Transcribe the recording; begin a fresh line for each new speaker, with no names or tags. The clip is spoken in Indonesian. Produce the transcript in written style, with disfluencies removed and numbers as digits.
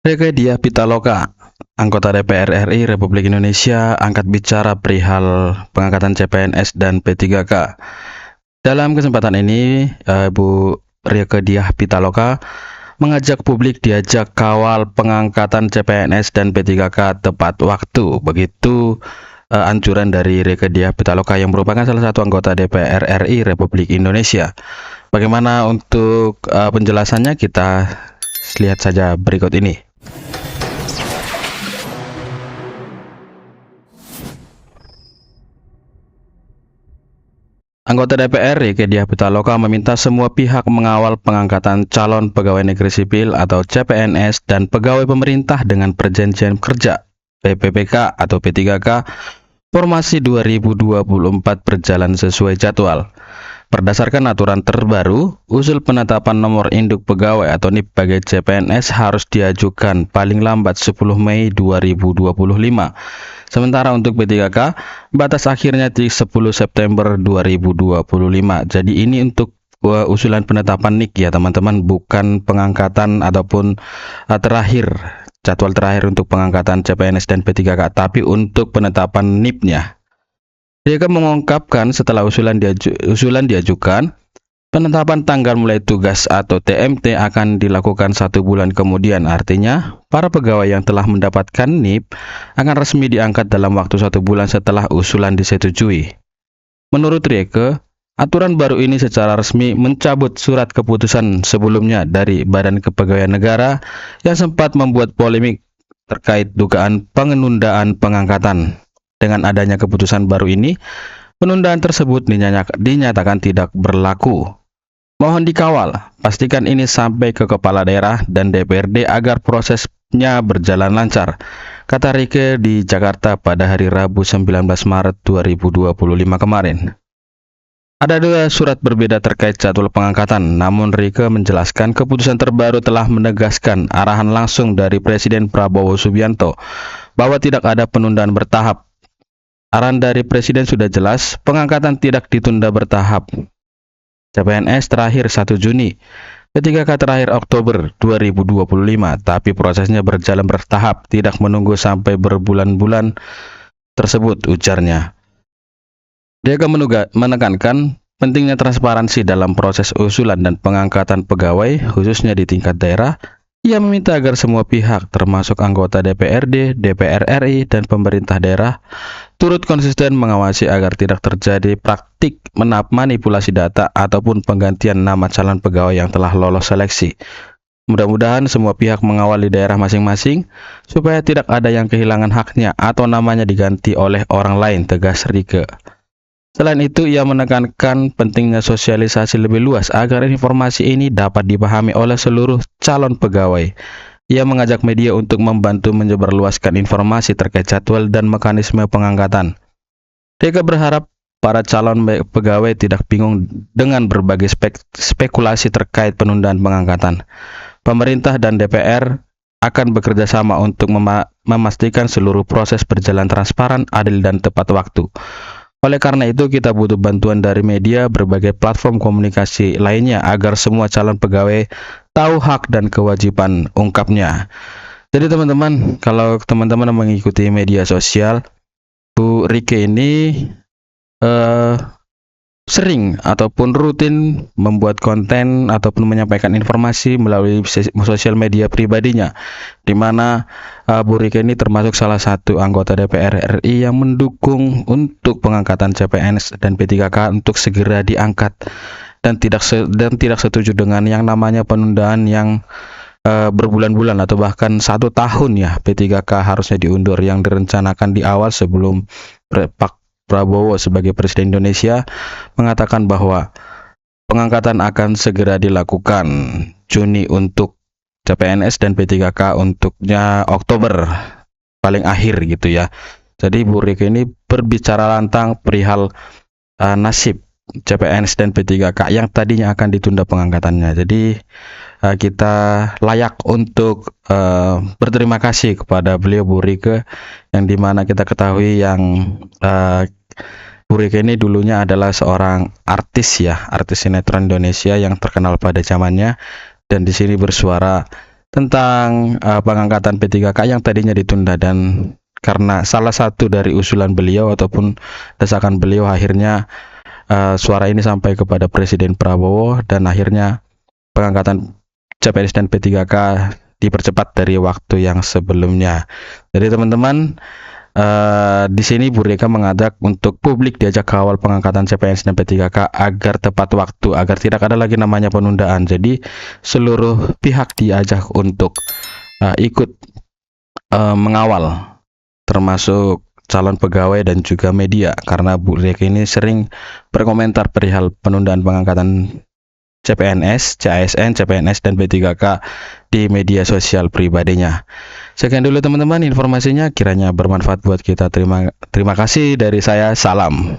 Rike Diah Pitaloka, anggota DPR RI Republik Indonesia, angkat bicara perihal pengangkatan CPNS dan P3K. Dalam kesempatan ini, Bu Rike Diah Pitaloka mengajak publik diajak kawal pengangkatan CPNS dan P3K tepat waktu. Begitu anjuran dari Rike Diah Pitaloka yang merupakan salah satu anggota DPR RI Republik Indonesia. Bagaimana untuk penjelasannya, kita lihat saja berikut ini. Anggota DPR Rike Diah Pitaloka meminta semua pihak mengawal pengangkatan calon pegawai negeri sipil atau CPNS dan pegawai pemerintah dengan perjanjian kerja PPPK atau P3K formasi 2024 berjalan sesuai jadwal. Berdasarkan aturan terbaru, usul penetapan nomor induk pegawai atau NIP bagi CPNS harus diajukan paling lambat 10 Mei 2025. Sementara untuk P3K, batas akhirnya di 10 September 2025. Jadi ini untuk usulan penetapan NIK ya teman-teman, bukan pengangkatan ataupun jadwal terakhir untuk pengangkatan CPNS dan P3K, tapi untuk penetapan NIP-nya. Dia mengungkapkan setelah usulan diajukan, penetapan tanggal mulai tugas atau TMT akan dilakukan 1 bulan kemudian. Artinya, para pegawai yang telah mendapatkan NIP akan resmi diangkat dalam waktu 1 bulan setelah usulan disetujui. Menurut Rieke, aturan baru ini secara resmi mencabut surat keputusan sebelumnya dari Badan Kepegawaian Negara yang sempat membuat polemik terkait dugaan penundaan pengangkatan. Dengan adanya keputusan baru ini, penundaan tersebut dinyatakan tidak berlaku. Mohon dikawal, pastikan ini sampai ke kepala daerah dan DPRD agar prosesnya berjalan lancar, kata Rike di Jakarta pada hari Rabu 19 Maret 2025 kemarin. Ada 2 surat berbeda terkait jadwal pengangkatan, namun Rike menjelaskan keputusan terbaru telah menegaskan arahan langsung dari Presiden Prabowo Subianto bahwa tidak ada penundaan bertahap. Arahan dari Presiden sudah jelas, pengangkatan tidak ditunda bertahap. CPNS terakhir 1 Juni, P3K terakhir Oktober 2025, tapi prosesnya berjalan bertahap, tidak menunggu sampai berbulan-bulan tersebut, ujarnya. Dia menekankan pentingnya transparansi dalam proses usulan dan pengangkatan pegawai, khususnya di tingkat daerah. Ia meminta agar semua pihak, termasuk anggota DPRD, DPR RI, dan pemerintah daerah, turut konsisten mengawasi agar tidak terjadi praktik manipulasi data ataupun penggantian nama calon pegawai yang telah lolos seleksi. Mudah-mudahan semua pihak mengawal di daerah masing-masing supaya tidak ada yang kehilangan haknya atau namanya diganti oleh orang lain, tegas Rike. Selain itu, ia menekankan pentingnya sosialisasi lebih luas agar informasi ini dapat dipahami oleh seluruh calon pegawai. Ia mengajak media untuk membantu menyebarluaskan informasi terkait jadwal dan mekanisme pengangkatan. Rike berharap para calon pegawai tidak bingung dengan berbagai spekulasi terkait penundaan pengangkatan. Pemerintah dan DPR akan bekerja sama untuk memastikan seluruh proses berjalan transparan, adil, dan tepat waktu. Oleh karena itu, kita butuh bantuan dari media, berbagai platform komunikasi lainnya agar semua calon pegawai tahu hak dan kewajiban, ungkapnya. Jadi teman-teman, kalau teman-teman mengikuti media sosial, Bu Rike ini sering ataupun rutin membuat konten ataupun menyampaikan informasi melalui sosial media pribadinya, di mana Bu Rike ini termasuk salah satu anggota DPR RI yang mendukung untuk pengangkatan CPNS dan P3K untuk segera diangkat dan tidak setuju dengan yang namanya penundaan yang berbulan-bulan atau bahkan 1 tahun ya. P3K harusnya diundur yang direncanakan di awal sebelum Pak Prabowo sebagai Presiden Indonesia mengatakan bahwa pengangkatan akan segera dilakukan Juni untuk CPNS dan P3K untuknya Oktober paling akhir gitu ya. Jadi Bu Rike ini berbicara lantang perihal nasib CPNS dan P3K yang tadinya akan ditunda pengangkatannya. Jadi kita layak untuk berterima kasih kepada beliau Bu Rike, yang dimana kita ketahui yang Bu Rike ini dulunya adalah seorang artis ya, artis sinetron Indonesia yang terkenal pada zamannya, dan di sini bersuara tentang pengangkatan P3K yang tadinya ditunda, dan karena salah satu dari usulan beliau ataupun desakan beliau, akhirnya suara ini sampai kepada Presiden Prabowo dan akhirnya pengangkatan CPNS dan P3K dipercepat dari waktu yang sebelumnya. Jadi teman-teman, di sini Bu Rika mengajak untuk publik diajak kawal pengangkatan CPNS dan P3K agar tepat waktu, agar tidak ada lagi namanya penundaan. Jadi seluruh pihak diajak untuk ikut mengawal, termasuk calon pegawai dan juga media, karena Bu Rika ini sering berkomentar perihal penundaan pengangkatan CPNS, CASN, CPNS, dan P3K di media sosial pribadinya. Sekian dulu teman-teman informasinya, kiranya bermanfaat buat kita. Terima kasih dari saya, salam.